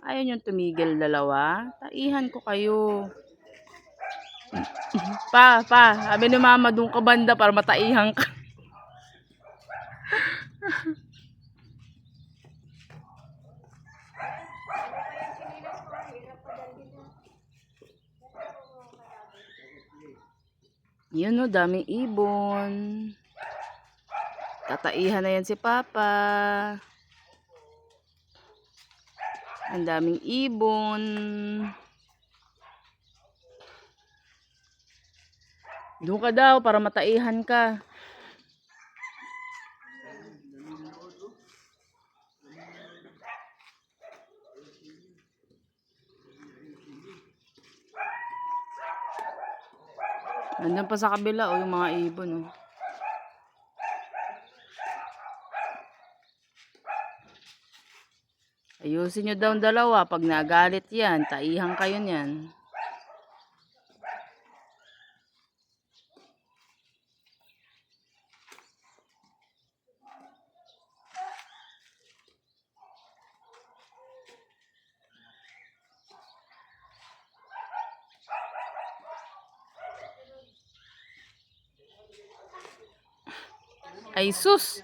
Ayaw niyong tumigil dalawa? Taihan ko kayo. Sabi ni mama, doon ka banda para mataihan ka. Yun o, daming ibon. Tataihan na yan si Papa. Ang daming ibon. Doon ka daw para mataihan ka. Nandun pa sa kabila o yung mga ibon o. Ayusin nyo daw ang dalawa. Pag nagalit yan, taihan kayo niyan. Ay sus!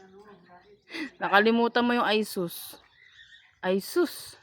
Nakalimutan mo yung ay sus. Ay sus!